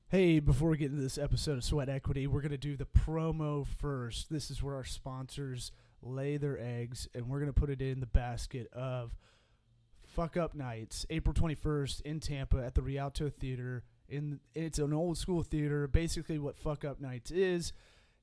Hey, before we get into this episode of Sweat Equity, we're going to do the promo first. This is where our sponsors lay their eggs, and we're going to put it in the basket of Fuck Up Nights, April 21st in Tampa at the Rialto Theater. It's an old school theater. Basically what Fuck Up Nights is,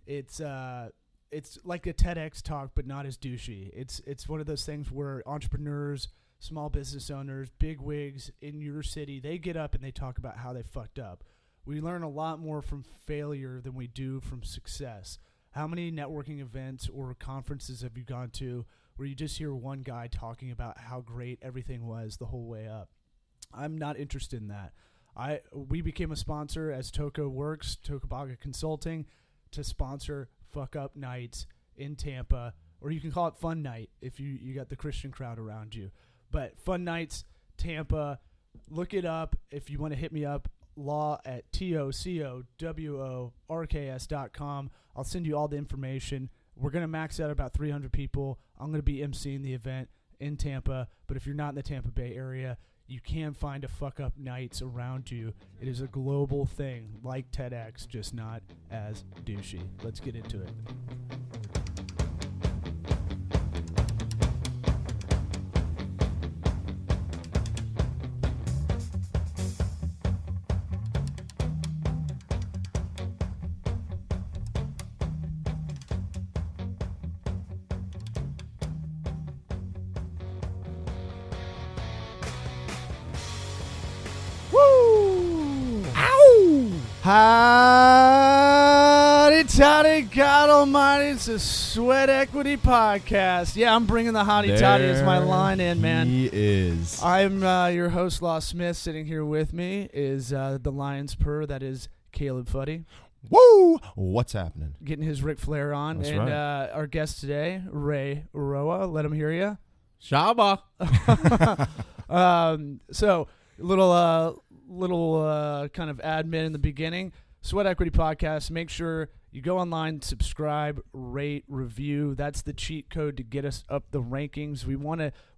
it's like a TEDx talk, but not as douchey. It's one of those things where entrepreneurs, small business owners, big wigs in your city, they get up and they talk about how they fucked up. We learn a lot more from failure than we do from success. How many networking events or conferences have you gone to where you just hear one guy talking about how great everything was the whole way up? I'm not interested in that. We became a sponsor as Toko Works, Tokobaga Consulting, to sponsor Fuck Up Nights in Tampa, or you can call it Fun Night if you got the Christian crowd around you. But Fun Nights, Tampa, look it up. If you want to hit me up, law at TOCOWORKS.com. I'll send you all the information. We're going to max out about 300 people. I'm going to be emceeing the event in Tampa, but if you're not in the Tampa Bay area, you can find a Fuck Up Nights around you. It is a global thing, like TEDx, just not as douchey. Let's get into it. Howdy, toddy, God almighty, it's a Sweat Equity podcast. Yeah, I'm bringing the hottie toddy as my line in, man. He is. I'm your host, Law Smith. Sitting here with me is the Lion's Purr, that is Caleb Fuddy. Woo! What's happening? Getting his Ric Flair on. That's and right. Our guest today, Ray Roa. Let him hear you. Shaba. So, little kind of admin in the beginning. Sweat Equity Podcast. Make sure you go online, subscribe, rate, review. That's the cheat code to get us up the rankings.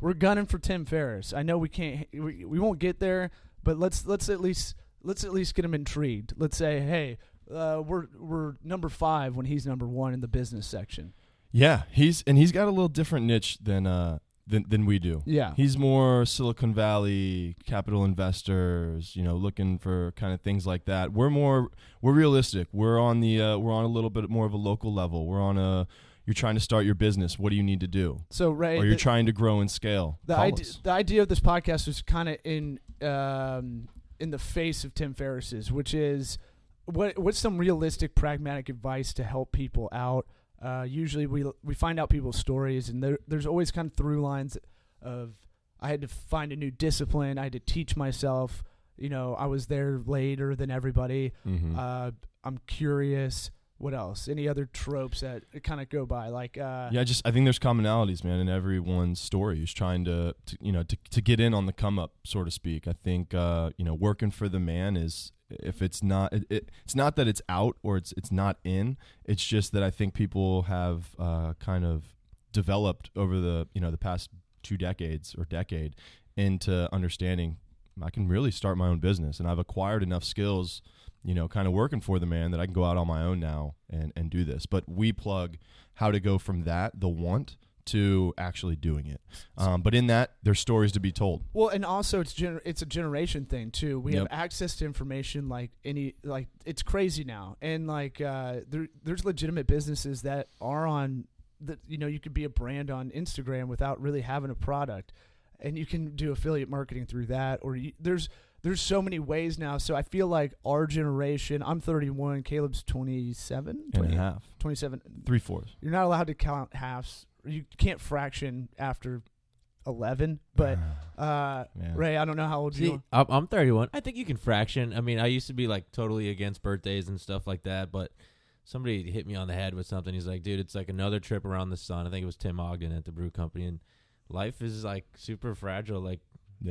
We're gunning for Tim Ferriss. I know we can't. We won't get there, but let's at least get him intrigued. Let's say, hey, we're number 5 when he's number 1 in the business section. Yeah, he's got a little different niche than we do. Yeah. He's more Silicon Valley, capital investors, looking for kind of things like that. We're realistic. We're on a little bit more of a local level. You're trying to start your business. What do you need to do? So, Ray, or you're trying to grow and scale. The idea of this podcast was kind of in the face of Tim Ferriss's, which is what's some realistic, pragmatic advice to help people out. Usually we find out people's stories, and there's always kind of through lines of I had to find a new discipline. I had to teach myself. I was there later than everybody. Mm-hmm. I'm curious. What else? Any other tropes that kind of go by? Like I think there's commonalities, man, in everyone's story. Who's trying to get in on the come up, so to speak. I think working for the man is. If it's not, it's not that it's out or it's not in. It's just that I think people have kind of developed over the past 2 decades or decade into understanding I can really start my own business, and I've acquired enough skills, kind of working for the man that I can go out on my own now and do this. But we plug how to go from that, the want, to actually doing it. But in that, there's stories to be told. Well, and also it's a generation thing too. We have access to information like it's crazy now, and there's legitimate businesses that are on that. You could be a brand on Instagram without really having a product, and you can do affiliate marketing through that. Or there's so many ways now. So I feel like our generation. I'm 31. Caleb's 27. And a half. 27. 3/4. You're not allowed to count halves. You can't fraction after 11, but Ray, I don't know how old you are. I'm 31. I think you can fraction. I mean, I used to be like totally against birthdays and stuff like that, but somebody hit me on the head with something. He's like, dude, it's like another trip around the sun. I think it was Tim Ogden at the brew company, and life is like super fragile. Like,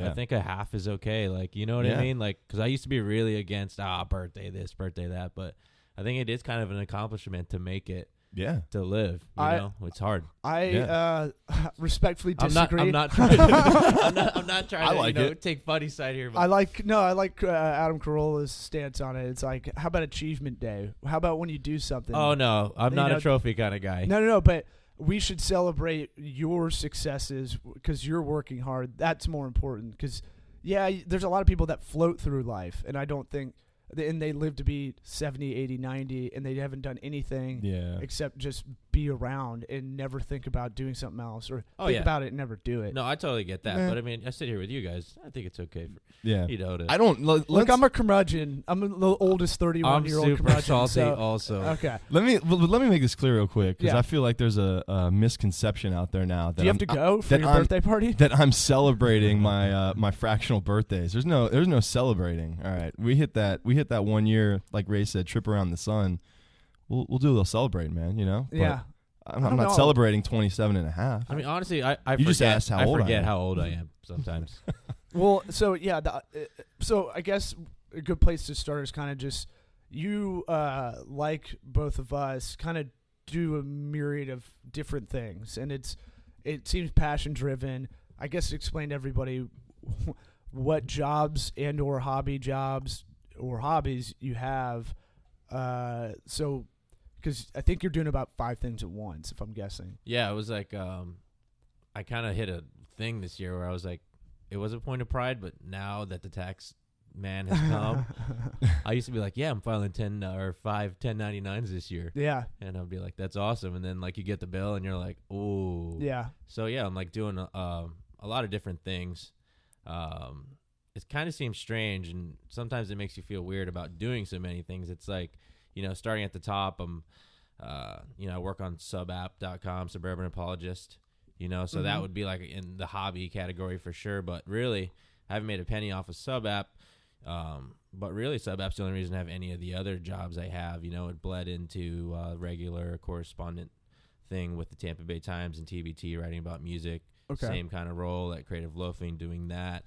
I think a half is okay. Like, you know what I mean? Like, because I used to be really against birthday this, birthday that, but I think it is kind of an accomplishment to make it. Yeah. to live. You know, it's hard. I respectfully disagree. I'm not trying to, I'm not trying to like it. take funny side here. But I like Adam Carolla's stance on it. It's like, how about Achievement Day? How about when you do something? Oh no, I'm not a trophy kind of guy. No, but we should celebrate your successes because you're working hard. That's more important because, there's a lot of people that float through life, and I don't think – and they live to be 70, 80, 90, and they haven't done anything except just be around and never think about doing something else or think about it and never do it. No, I totally get that. But, I mean, I sit here with you guys. I think it's okay. I don't – Look, I'm a curmudgeon. I'm the oldest 31-year-old curmudgeon. I'm super salty also. Okay. Let me make this clear real quick because I feel like there's a misconception out there now. That do you have to go for your birthday party? That I'm celebrating my fractional birthdays. There's no celebrating. All right. We hit that 1 year, like Ray said, trip around the sun. We'll do a little celebrating, man, you know? Yeah. But I'm not celebrating 27 and a half. I mean, honestly, I just asked how old I forget am. how old I am sometimes. Well, so, so I guess a good place to start is kind of just you, like both of us, kind of do a myriad of different things. And it seems passion-driven. I guess explain to everybody what jobs and or hobbies you have. So, because I think you're doing about 5 things at once, if I'm guessing. Yeah, it was like I kind of hit a thing this year where I was like, it was a point of pride, but now that the tax man has come, I used to be like, I'm filing 5 1099s this year. Yeah. And I'd be like, that's awesome. And then like you get the bill and you're like, ooh. Yeah. So I'm like doing a lot of different things. It kind of seems strange, and sometimes it makes you feel weird about doing so many things. It's like, starting at the top, I work on subapp.com, Suburban Apologist, so that would be like in the hobby category for sure. But really, I haven't made a penny off of Subapp. But really, Subapp's the only reason I have any of the other jobs I have. It bled into regular correspondent thing with the Tampa Bay Times and TBT, writing about music. Okay. Same kind of role at Creative Loafing, doing that.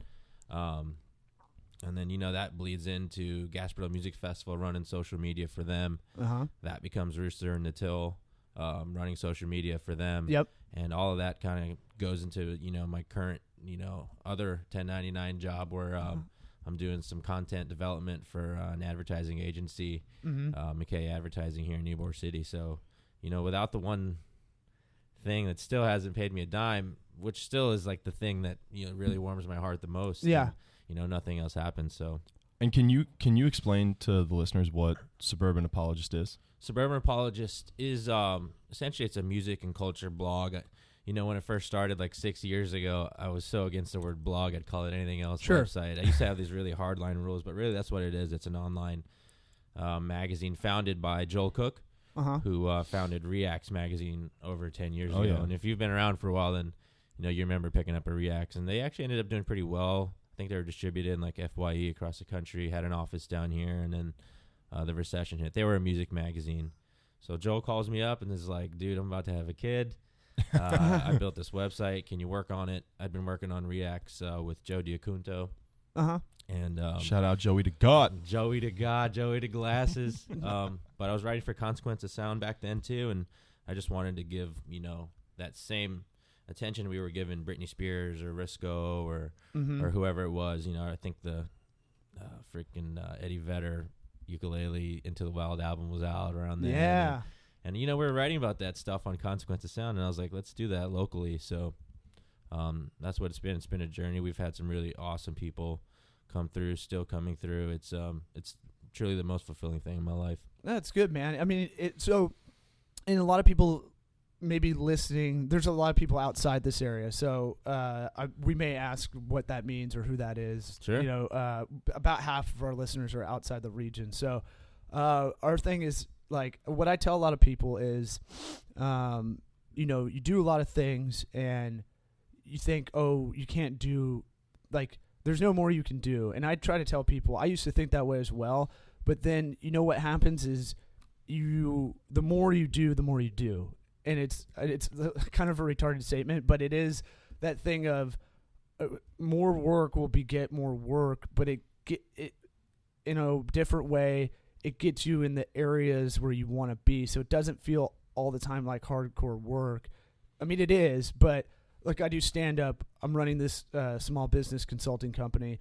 And then, that bleeds into Gasparilla Music Festival, running social media for them. That becomes Rooster and Natil, running social media for them. Yep. And all of that kind of goes into, my current, other 1099 job where I'm doing some content development for an advertising agency, McKay Advertising here in Ybor City. So, without the one thing that still hasn't paid me a dime, which still is like the thing that really warms my heart the most. Yeah. And, nothing else happens. So. And can you explain to the listeners what Suburban Apologist is? Suburban Apologist is essentially it's a music and culture blog. When it first started like 6 years ago, I was so against the word blog, I'd call it anything else. Sure. Website. I used to have these really hardline rules, but really that's what it is. It's an online magazine founded by Joel Cook. Who founded Reacts magazine over 10 years ago. Yeah. And if you've been around for a while, then you remember picking up a Reacts. And they actually ended up doing pretty well. I think they were distributed in like FYE across the country, had an office down here, and then the recession hit. They were a music magazine. So Joel calls me up and is like, dude, I'm about to have a kid. I built this website. Can you work on it? I'd been working on Reacts with Joe Diacunto. And shout out Joey to God. Joey to God, Joey to glasses. But I was writing for Consequence of Sound back then too, and I just wanted to give, that same attention we were giving Britney Spears or Risco or whoever it was. I think the freaking Eddie Vedder Ukulele Into the Wild album was out around then. Yeah. And we were writing about that stuff on Consequence of Sound, and I was like, let's do that locally. So that's what it's been. It's been a journey. We've had some really awesome people come through, still coming through. It's truly the most fulfilling thing in my life. That's good, man. I mean, and a lot of people maybe listening, there's a lot of people outside this area, so we may ask what that means or who that is. Sure. About half of our listeners are outside the region. So our thing is, like, what I tell a lot of people is, you do a lot of things and you think, oh, you can't do, like, there's no more you can do. And I try to tell people, I used to think that way as well, but then what happens is the more you do, the more you do. And it's kind of a retarded statement, but it is that thing of more work will beget more work, but it in a different way, it gets you in the areas where you want to be. So it doesn't feel all the time like hardcore work. I mean, it is, but like I do stand up. I'm running this small business consulting company.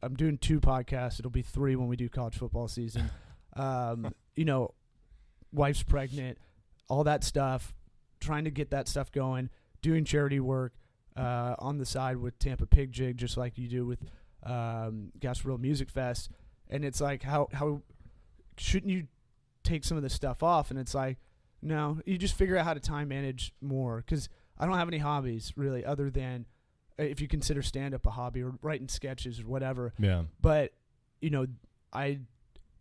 I'm doing 2 podcasts. It'll be 3 when we do college football season. You know, wife's pregnant, all that stuff, trying to get that stuff going, doing charity work on the side with Tampa Pig Jig, just like you do with Gasparilla Music Fest. And it's like, how shouldn't you take some of this stuff off? And it's like, no, you just figure out how to time manage more, because I don't have any hobbies really other than if you consider stand-up a hobby or writing sketches or whatever. Yeah. But, you know,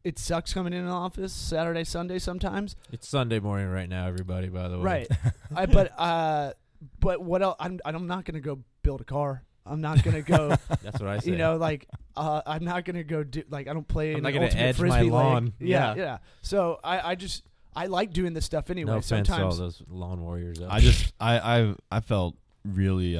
it sucks coming in the office Saturday, Sunday sometimes. It's Sunday morning right now, everybody, by the way. Right. But what else? I'm not going to go build a car. I'm not going to go. That's what I say. You know, like, I'm not going to go do, like, I don't play I'm in not an gonna ultimate edge frisbee my lawn. league. Yeah. So I like doing this stuff anyway. No offense to all Sometimes those lawn warriors. I felt really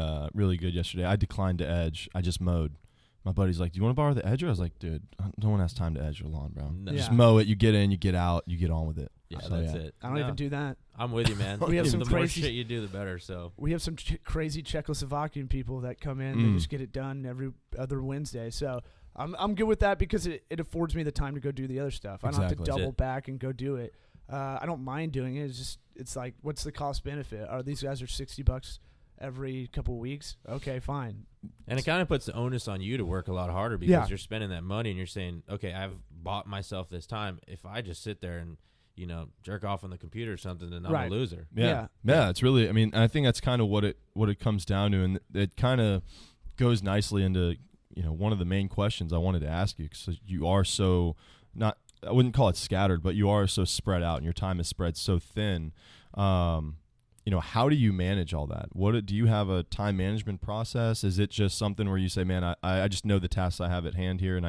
good yesterday. I declined to edge. I just mowed. My buddy's like, "Do you want to borrow the edger?" I was like, "Dude, no one has time to edge your lawn, bro. No. Just mow it. You get in, you get out, you get on with it." Yeah, So, that's it. I don't even do that. I'm with you, man. We have some the more crazy shit you do, the better. So we have some crazy Czechoslovakian people that come in and just get it done every other Wednesday. So I'm good with that because it affords me the time to go do the other stuff. I don't have to Exactly. double back and go do it. I don't mind doing it. It's like, what's the cost benefit? These guys are $60 every couple of weeks. Okay, fine. And it kind of puts the onus on you to work a lot harder because you're spending that money and you're saying, okay, I've bought myself this time. If I just sit there and, you know, jerk off on the computer or something, then I'm a loser. Yeah. It's really, I mean, I think that's kind of what it comes down to. And it kind of goes nicely into, you know, one of the main questions I wanted to ask you, because you are so not, I wouldn't call it scattered, but you are so spread out and your time is spread so thin. You know, how do you manage all that? Do you have a time management process? Is it just something where you say, man, I just know the tasks I have at hand here and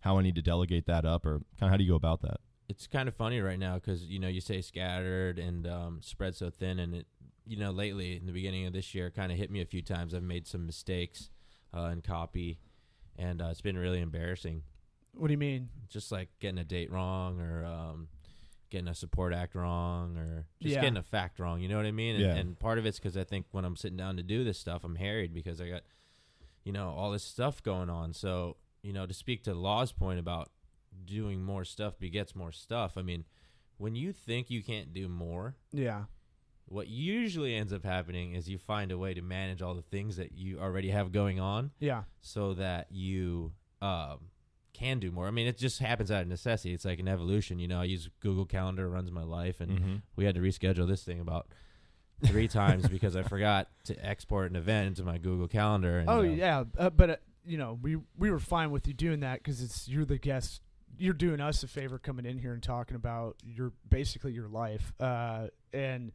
how I need to delegate that up, or kind of how do you go about that? It's kind of funny right now because, you know, you say scattered and spread so thin, and it, you know, lately in the beginning of this year, kind of hit me a few times. I've made some mistakes in copy, and it's been really embarrassing. What do you mean? Just like getting a date wrong, or getting a support act wrong, or just getting a fact wrong. You know what I mean? And part of it's because I think when I'm sitting down to do this stuff, I'm harried because I got, you know, all this stuff going on. So, you know, to speak to Law's point about doing more stuff begets more stuff. I mean, when you think you can't do more, what usually ends up happening is you find a way to manage all the things that you already have going on, so that you can do more. I mean, it just happens out of necessity. It's like an evolution. You know, I use Google Calendar, it runs my life, and we had to reschedule this thing about 3 times because I forgot to export an event into my Google Calendar. And, but you know, we were fine with you doing that because you're the guest. You're doing us a favor coming in here and talking about basically your life. And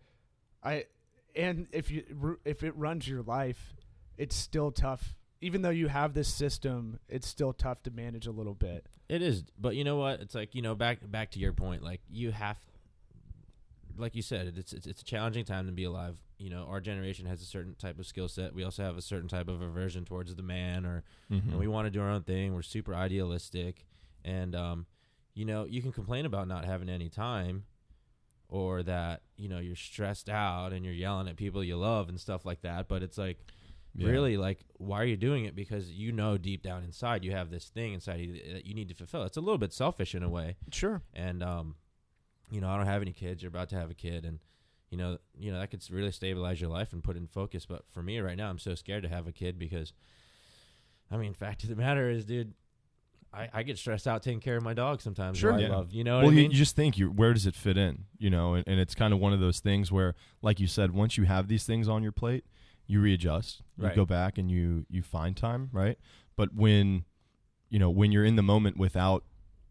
if it runs your life, it's still tough. Even though you have this system, it's still tough to manage a little bit. It is, but you know what? It's like, you know, back to your point. Like, you have, like you said, it's a challenging time to be alive. You know, our generation has a certain type of skill set. We also have a certain type of aversion towards the man, and we want to do our own thing. We're super idealistic, and you know, you can complain about not having any time, or that, you know, you're stressed out and you're yelling at people you love and stuff like that. But it's like, really, like, why are you doing it? Because you know deep down inside you have this thing inside you that you need to fulfill. It's a little bit selfish in a way. Sure. And you know, I don't have any kids. You're about to have a kid, and you know that could really stabilize your life and put it in focus. But for me right now, I'm so scared to have a kid because, I mean, fact of the matter is, dude, I get stressed out taking care of my dog sometimes. Sure. I love, you know what I mean? You just think, where does it fit in? You know, and it's kind of one of those things where, like you said, once you have these things on your plate, you readjust. You go back and you find time, right? But when you're in the moment without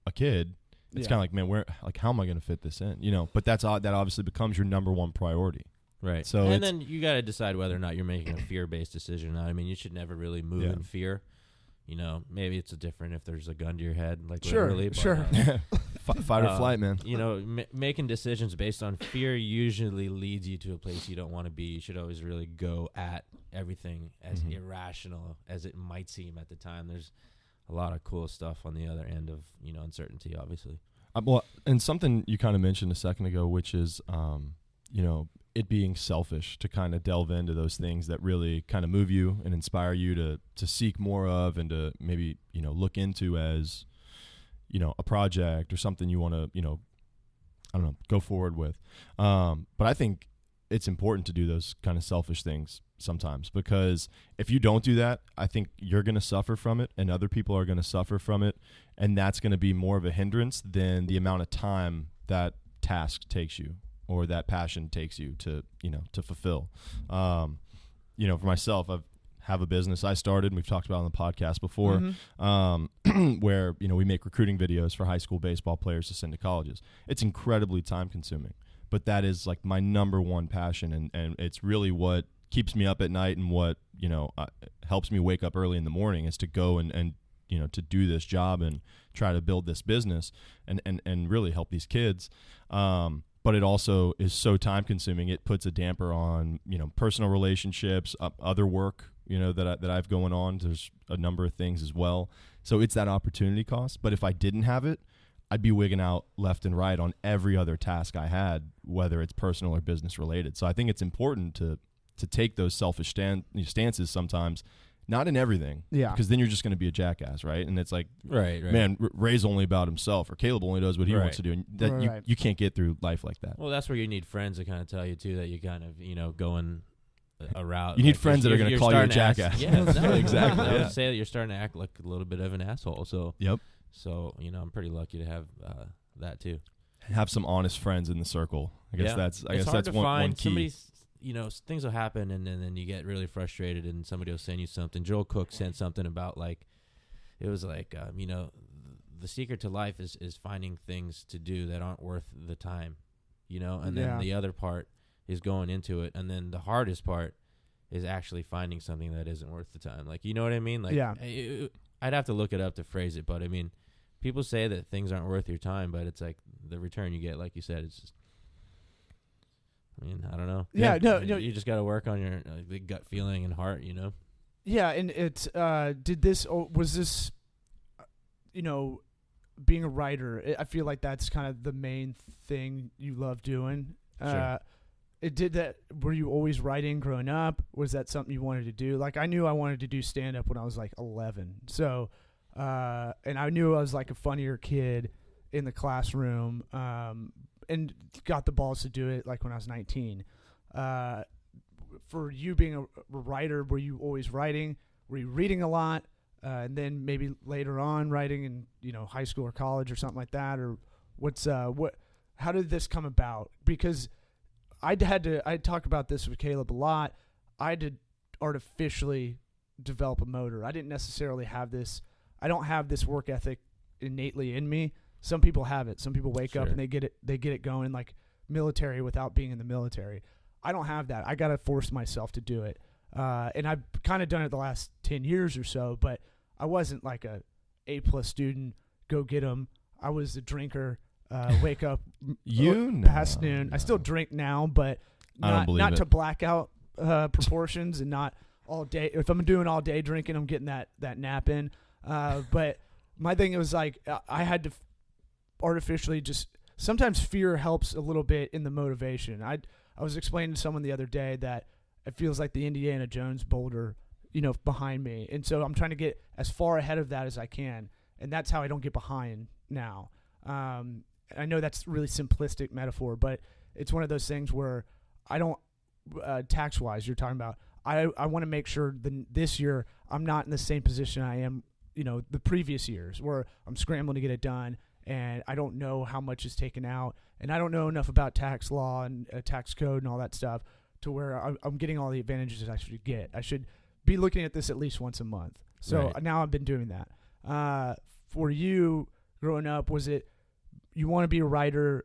a kid, it's kind of like, man, how am I going to fit this in? You know, but that obviously becomes your number one priority. Right. So and then you got to decide whether or not you're making a fear-based decision. I mean, you should never really move in fear. You know, maybe it's different if there's a gun to your head, like literally. But, fight or flight, man. You know, making decisions based on fear usually leads you to a place you don't want to be. You should always really go at everything as irrational as it might seem at the time. There's a lot of cool stuff on the other end of, you know, uncertainty, obviously. Well, and something you kind of mentioned a second ago, which is, it being selfish to kind of delve into those things that really kind of move you and inspire you to seek more of and to maybe, look into as, a project or something you want to, I don't know, go forward with. But I think it's important to do those kind of selfish things sometimes, because if you don't do that, I think you're going to suffer from it and other people are going to suffer from it. And that's going to be more of a hindrance than the amount of time that task takes you or that passion takes you to fulfill. For myself, I have a business I started, and we've talked about on the podcast before, where, we make recruiting videos for high school baseball players to send to colleges. It's incredibly time consuming, but that is like my number one passion. And it's really what keeps me up at night and what, helps me wake up early in the morning is to go and to do this job and try to build this business and really help these kids. But it also is so time consuming. It puts a damper on, personal relationships, other work, that I've going on. There's a number of things as well. So it's that opportunity cost. But if I didn't have it, I'd be wigging out left and right on every other task I had, whether it's personal or business related. So I think it's important to take those selfish stances sometimes, not in everything. Yeah. Because then you're just going to be a jackass, right? And it's like, right. Man, Ray's only about himself, or Caleb only does what he wants to do. And that you can't get through life like that. Well, that's where you need friends to kind of tell you, too, that you kind of, going a route. You need friends that are going to call you a jackass. Yeah, no, exactly. I would say that you're starting to act like a little bit of an asshole. So, yep. So, I'm pretty lucky to have that, too. Have some honest friends in the circle. I guess that's one key. Somebody's, things will happen, and then you get really frustrated, and somebody will send you something. Joel Cook sent something about, it was the secret to life is finding things to do that aren't worth the time, and then the other part is going into it, and then the hardest part is actually finding something that isn't worth the time. You know what I mean? I'd have to look it up to phrase it, but I mean, people say that things aren't worth your time, but it's like the return you get, like you said, it's just, I don't know. Yeah, no. You just got to work on your the gut feeling and heart, Yeah, and it's was this, being a writer, I feel like that's kind of the main thing you love doing. Sure. Were you always writing growing up? Was that something you wanted to do? I knew I wanted to do stand-up when I was 11. So, and I knew I was a funnier kid in the classroom, and got the balls to do it when I was 19. For you being a writer, were you always writing? Were you reading a lot? And then maybe later on writing in, high school or college or something like that? Or how did this come about? Because I talk about this with Caleb a lot. I had to artificially develop a motor. I didn't necessarily have this. I don't have this work ethic innately in me. Some people have it. Some people wake up and they get it going military without being in the military. I don't have that. I got to force myself to do it. And I've kind of done it the last 10 years or so, but I wasn't a A+ student, go get 'em. I was a drinker, wake up past noon. I still drink now, but not to blackout proportions and not all day. If I'm doing all day drinking, I'm getting that nap in. But my thing was I had to artificially just sometimes fear helps a little bit in the motivation. I was explaining to someone the other day that it feels like the Indiana Jones boulder, behind me. And so I'm trying to get as far ahead of that as I can. And that's how I don't get behind now. I know that's really simplistic metaphor, but it's one of those things where I don't, tax-wise, you're talking about, I want to make sure this year I'm not in the same position I am, the previous years where I'm scrambling to get it done. And I don't know how much is taken out, and I don't know enough about tax law and tax code and all that stuff to where I'm getting all the advantages I should get. I should be looking at this at least once a month. So now I've been doing that. For you, growing up, was it you want to be a writer?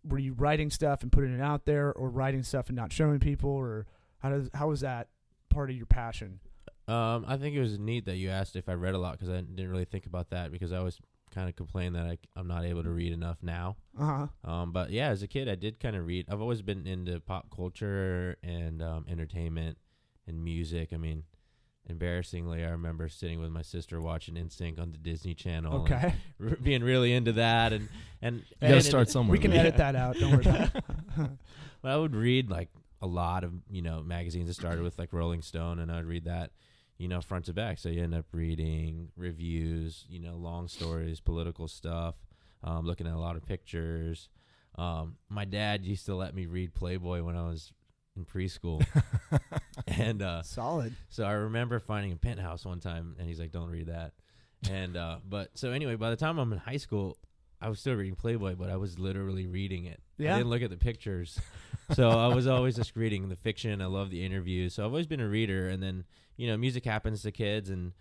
Were you writing stuff and putting it out there, or writing stuff and not showing people, or how was that part of your passion? I think it was neat that you asked if I read a lot, because I didn't really think about that, because I always kind of complain that I'm not able to read enough now. But yeah, as a kid, I did kind of read. I've always been into pop culture and entertainment and music. I mean, embarrassingly, I remember sitting with my sister watching NSYNC on the Disney Channel. Okay. Being really into that, and you gotta start somewhere. We can edit that out. Don't worry about it. But I would read like a lot of, magazines. It started with like Rolling Stone, and I'd read that, front to back. So you end up reading reviews, long stories, political stuff, looking at a lot of pictures. My dad used to let me read Playboy when I was in preschool. And solid. So I remember finding a Penthouse one time, and he's like, don't read that. And but so anyway, by the time I'm in high school, I was still reading Playboy, but I was literally reading it. Yeah. I didn't look at the pictures. So I was always just reading the fiction. I love the interviews. So I've always been a reader. And then, music happens to kids. And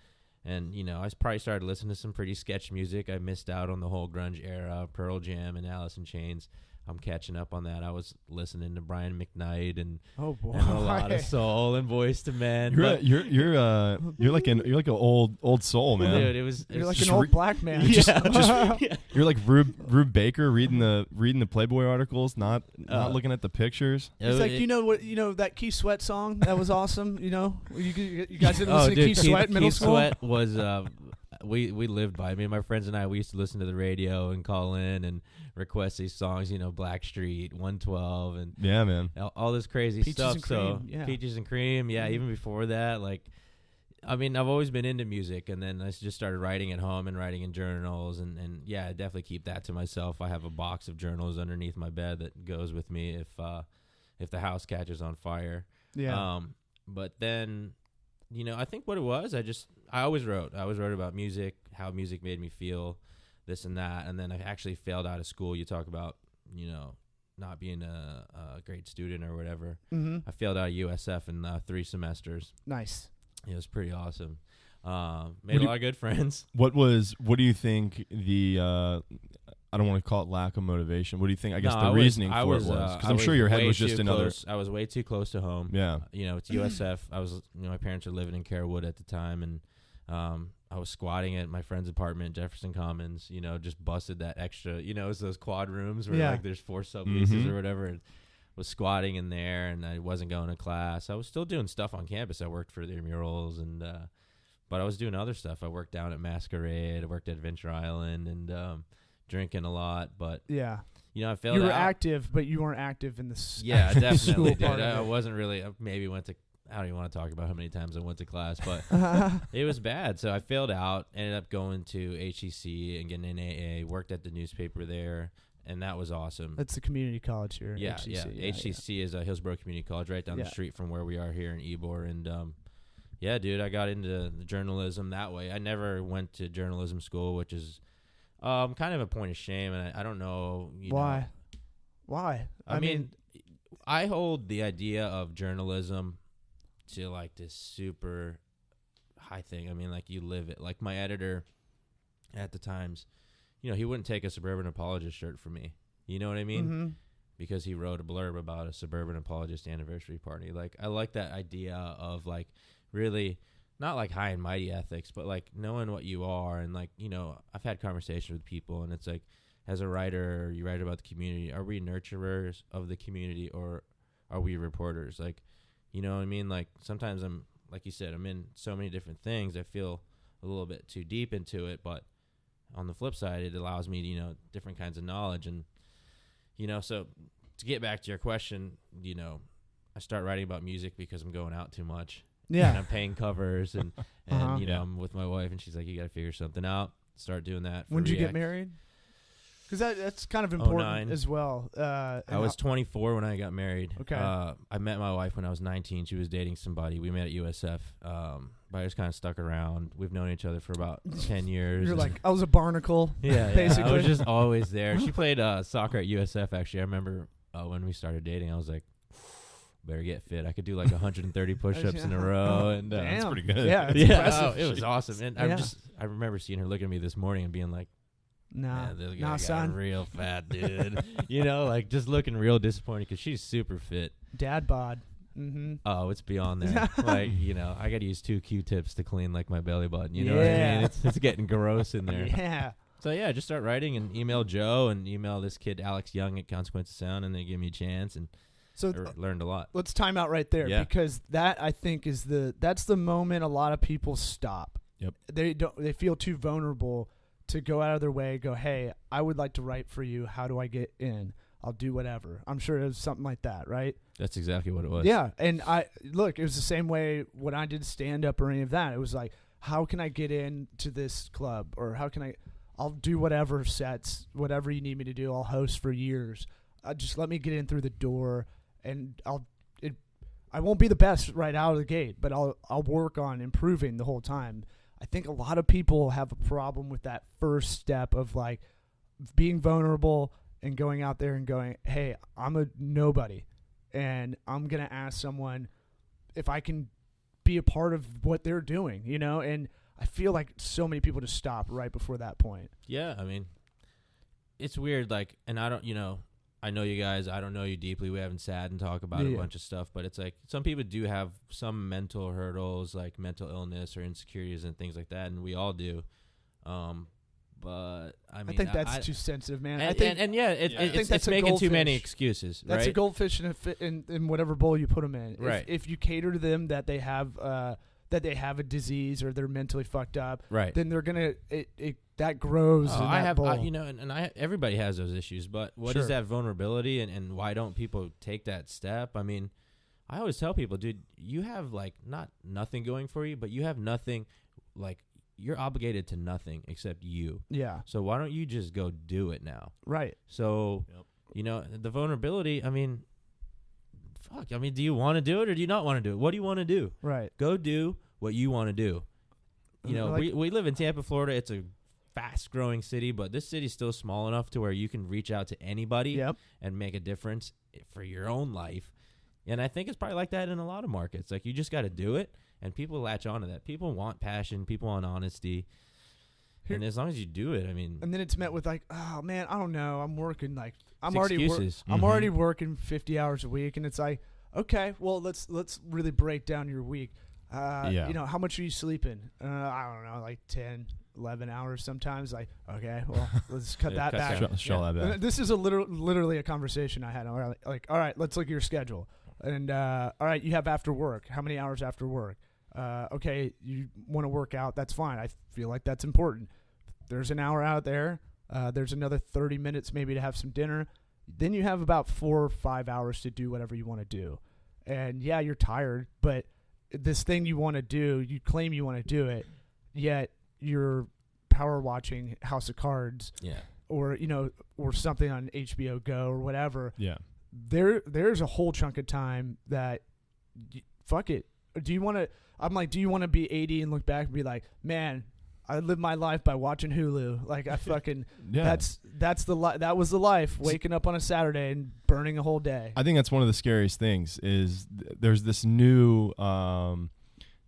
I probably started listening to some pretty sketch music. I missed out on the whole grunge era, Pearl Jam and Alice in Chains. I'm catching up on that. I was listening to Brian McKnight and a lot of soul and Voice to Men. You're like an old soul, man. Dude, you're like an old black man. You're like Rube Baker reading the Playboy articles, not looking at the pictures. It's like that Keith Sweat song that was awesome. You guys didn't listen to Keith Sweat in middle school. Keith Sweat was we lived by. Me and my friends and I, we used to listen to the radio and call in and request these songs, Blackstreet, 112, and yeah, man, all this crazy Peaches stuff. And cream, so Peaches and Cream, even before that, I've always been into music, and then I just started writing at home and writing in journals, and I definitely keep that to myself. I have a box of journals underneath my bed that goes with me if the house catches on fire. Yeah. But then, I think what it was, I always wrote. I always wrote about music, how music made me feel, this and that, and then I actually failed out of school. You talk about, not being a great student or whatever. Mm-hmm. I failed out of USF in 3 semesters. Nice. It was pretty awesome. Made a lot of good friends. What do you think the I don't want to call it lack of motivation. What do you think? I guess the reasoning for it was, because I'm sure your head was just another. I was way too close to home. Yeah. It's USF. I was, my parents were living in Carewood at the time, and I was squatting at my friend's apartment, Jefferson Commons. Just busted that extra. It's those quad rooms where there's 4 subleases or whatever. And was squatting in there, and I wasn't going to class. I was still doing stuff on campus. I worked for their murals, and but I was doing other stuff. I worked down at Masquerade. I worked at Adventure Island, and drinking a lot. But I failed. You were out. active, but you weren't active in the definitely did. Part I wasn't really. I maybe went to. I don't even want to talk about how many times I went to class, but it was bad. So I failed out. Ended up going to HEC and getting an AA. Worked at the newspaper there. And that was awesome. That's the community college here. Yeah, HCC. yeah. HCC is Hillsborough Community College, right down the street from where we are here in Ybor. And dude, I got into the journalism that way. I never went to journalism school, which is kind of a point of shame. And I don't know why. Why? I mean, I hold the idea of journalism to like this super high thing. I mean, like you live it. Like my editor at the Times. He wouldn't take a Suburban Apologist shirt from me. You know what I mean? Mm-hmm. Because he wrote a blurb about a Suburban Apologist anniversary party. Like, I like that idea of, like, really not, like, high and mighty ethics, but, like, knowing what you are. And, like, I've had conversations with people, and it's like, as a writer, you write about the community. Are we nurturers of the community, or are we reporters? Like, you know what I mean? Like, sometimes like you said, I'm in so many different things. I feel a little bit too deep into it, but on the flip side, it allows me, different kinds of knowledge. And, so to get back to your question, I start writing about music because I'm going out too much. Yeah. And I'm paying covers and I'm with my wife, and she's like, you got to figure something out. Start doing that. When did you get married? Because that's kind of important 09. as well. I was 24 when I got married. Okay. I met my wife when I was 19. She was dating somebody. We met at USF. But I just kind of stuck around. We've known each other for about 10 years. You're like, I was a barnacle. Yeah, basically. I was just always there. She played soccer at USF, actually. I remember when we started dating, I was like, better get fit. I could do like 130 push-ups in a row. And that's pretty good. Yeah, it's impressive. It was awesome. And I remember seeing her look at me this morning and being like, nah, son. real fat, dude. Like just looking real disappointed because she's super fit. Dad bod. Mm-hmm. Oh, it's beyond there. Like, I got to use 2 Q-tips to clean like my belly button. You know what I mean? It's getting gross in there. Yeah. So just start writing and email Joe and email this kid Alex Young at Consequences Sound, and they give me a chance, and so I learned a lot. Let's time out right there because that I think is that's the moment a lot of people stop. Yep. They feel too vulnerable to go out of their way. Go, hey, I would like to write for you. How do I get in? I'll do whatever. I'm sure it was something like that, right? That's exactly what it was. Yeah, and it was the same way when I did stand-up or any of that. It was like, how can I get into this club? Or how can I'll do whatever sets, whatever you need me to do. I'll host for years. Just let me get in through the door, and I won't be the best right out of the gate, but I'll work on improving the whole time. I think a lot of people have a problem with that first step of like being vulnerable and going out there and going, hey, I'm a nobody, and I'm going to ask someone if I can be a part of what they're doing, you know? And I feel like so many people just stop right before that point. Yeah, I mean, it's weird, like, and I don't, I know you guys, I don't know you deeply, we haven't sat and talked about a bunch of stuff, but it's like some people do have some mental hurdles, like mental illness or insecurities and things like that, and we all do. But I mean, I think that's too sensitive, man. It's making too many excuses. That's right? a goldfish in whatever bowl you put them in. Right. If you cater to them that they have a disease or they're mentally fucked up, right, then they're gonna that grows. In that bowl. Everybody has those issues, but what is that vulnerability, and why don't people take that step? I mean, I always tell people, dude, you have like not nothing going for you, but you have nothing like. You're obligated to nothing except you. Yeah. So why don't you just go do it now? Right. So, the vulnerability, I mean, fuck. I mean, do you want to do it or do you not want to do it? What do you want to do? Right. Go do what you want to do. We live in Tampa, Florida. It's a fast-growing city, but this city's still small enough to where you can reach out to anybody and make a difference for your own life. And I think it's probably like that in a lot of markets. Like, you just got to do it. And people latch on to that. People want passion. People want honesty. And as long as you do it, I mean. And then it's met with like, oh man, I don't know. I'm working like I'm I'm already working 50 hours a week, and it's like, okay, well let's really break down your week. How much are you sleeping? I don't know, like 10, 11 hours sometimes. Like, okay, well let's cut that back. That back. This is literally a conversation I had. Like, all right, let's look at your schedule. And all right, you have after work. How many hours after work? Okay, you want to work out, that's fine. I feel like that's important. There's an hour out there. There's another 30 minutes maybe to have some dinner. Then you have about 4 or 5 hours to do whatever you want to do. And yeah, you're tired, but this thing you want to do, you claim you want to do it, yet you're power watching House of Cards, or something on HBO Go or whatever. Yeah, there's a whole chunk of time that fuck it. Do you want to? I'm like, do you want to be 80 and look back and be like, man, I lived my life by watching Hulu. Like I fucking that was the life. Waking up on a Saturday and burning a whole day. I think that's one of the scariest things. Is there's this new new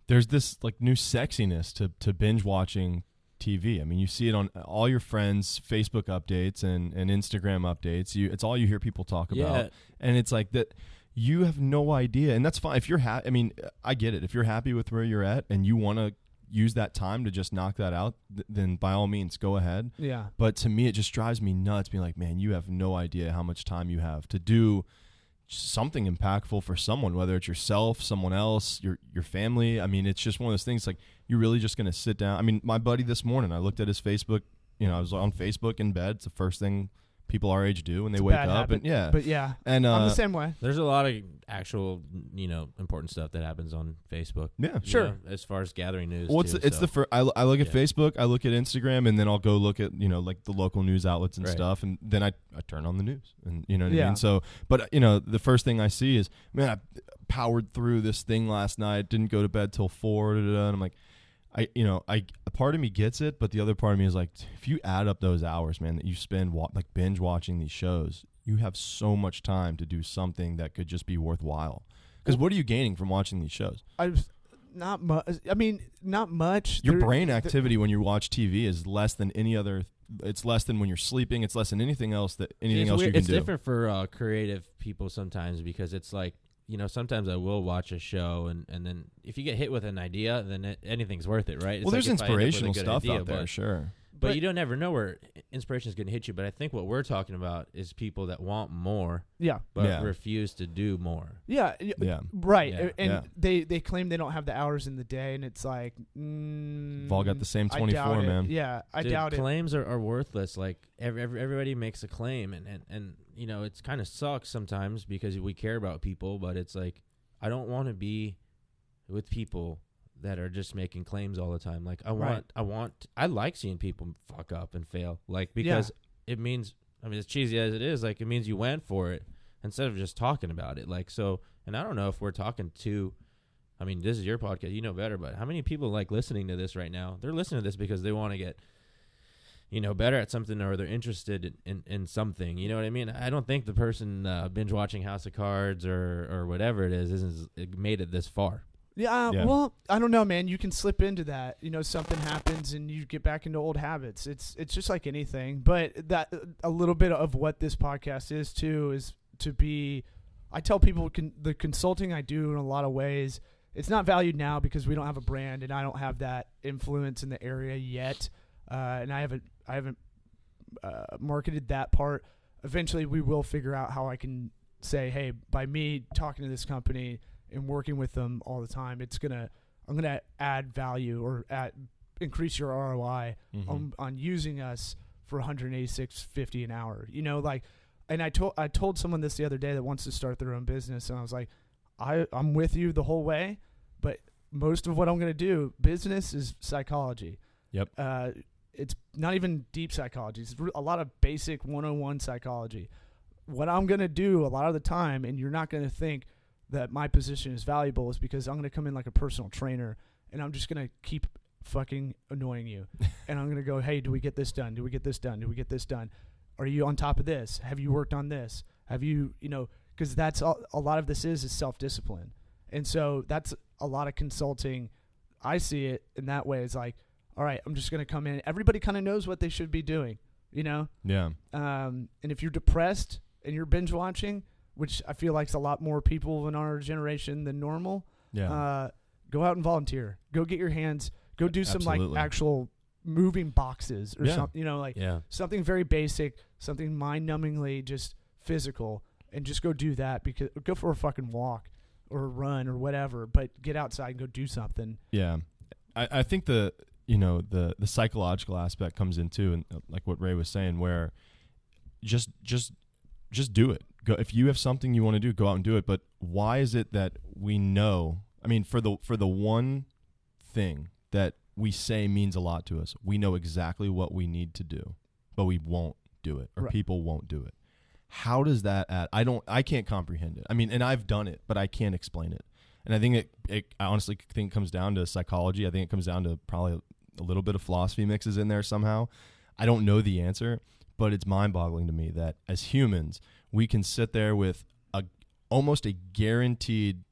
sexiness to binge watching TV. I mean, you see it on all your friends' Facebook updates and Instagram updates. It's all you hear people talk about, and it's like that. You have no idea, and that's fine if you're I mean, I get it. If you're happy with where you're at and you want to use that time to just knock that out, then by all means, go ahead. Yeah. But to me, it just drives me nuts being like, man, you have no idea how much time you have to do something impactful for someone, whether it's yourself, someone else, your family. I mean, it's just one of those things like you're really just going to sit down. I mean, my buddy this morning, I looked at his Facebook. I was on Facebook in bed. It's the first thing people our age do when they wake up. Habit, and but yeah, and I'm the same way. There's a lot of actual important stuff that happens on Facebook. Yeah, sure. As far as gathering news, well, it's the first. I look at Facebook, I look at Instagram, and then I'll go look at like the local news outlets and stuff, and then I turn on the news, and you know what I mean. So, but the first thing I see is, man, I powered through this thing last night, didn't go to bed till 4, and I'm like, a part of me gets it, but the other part of me is like, if you add up those hours, man, that you spend binge watching these shows, you have so much time to do something that could just be worthwhile. Because what are you gaining from watching these shows? Not much. I mean, not much. Your brain activity when you watch TV is less than any other. It's less than when you're sleeping. It's less than anything else you can do. It's different for creative people sometimes, because it's like, sometimes I will watch a show and then if you get hit with an idea, then anything's worth it, right? It's well, there's like inspirational stuff out there, sure. But you don't ever know where inspiration is going to hit you. But I think what we're talking about is people that want more, but refuse to do more. Yeah. Right. Yeah. And they claim they don't have the hours in the day, and it's like, we've all got the same 24, man. Yeah, I doubt it. Claims are worthless. Like everybody makes a claim, and you know, it's kind of sucks sometimes because we care about people, but it's like, I don't want to be with people that are just making claims all the time. Like I like seeing people fuck up and fail. Like, because it means, I mean, as cheesy as it is, like, it means you went for it instead of just talking about it. Like, so, and I don't know if we're talking to, I mean, this is your podcast, you know better, but how many people like listening to this right now? They're listening to this because they want to get, you know, better at something, or they're interested in something. You know what I mean? I don't think the person binge watching House of Cards or whatever it is isn't made it this far. Yeah, well, I don't know, man. You can slip into that. You know, something happens and you get back into old habits. It's just like anything. But that a little bit of what this podcast is too is to be. I tell people the consulting I do in a lot of ways, it's not valued now because we don't have a brand and I don't have that influence in the area yet, and I haven't marketed that part. Eventually, we will figure out how I can say, hey, by me talking to this company and working with them all the time, I'm gonna add value or increase your ROI on using us for $186.50 an hour. You know, like, and I told someone this the other day that wants to start their own business, and I was like, I'm with you the whole way, but most of what I'm gonna do, business is psychology. Yep. It's not even deep psychology. It's a lot of basic 101 psychology. What I'm gonna do a lot of the time, and you're not gonna think that my position is valuable, is because I'm going to come in like a personal trainer and I'm just going to keep fucking annoying you. And I'm going to go, hey, do we get this done? Do we get this done? Do we get this done? Are you on top of this? Have you worked on this? Have you, because that's a lot of this is self-discipline. And so that's a lot of consulting. I see it in that way. It's like, all right, I'm just going to come in. Everybody kind of knows what they should be doing, you know? Yeah. And if you're depressed and you're binge watching, which I feel like is a lot more people in our generation than normal. Yeah. Go out and volunteer. Go get your hands. Go do some like actual moving boxes or something. Something very basic, something mind-numbingly just physical, and just go do that. Because go for a fucking walk or a run or whatever, but get outside and go do something. Yeah, I think the psychological aspect comes in too, and like what Ray was saying, where just do it. Go, if you have something you want to do, go out and do it. But why is it that we know? I mean, for the one thing that we say means a lot to us, we know exactly what we need to do, but we won't do it, or people won't do it. How does that add? I can't comprehend it. I mean, and I've done it, but I can't explain it. And I think I honestly think it comes down to psychology. I think it comes down to probably a little bit of philosophy mixes in there somehow. I don't know the answer, but it's mind-boggling to me that as humans, we can sit there with almost a guaranteed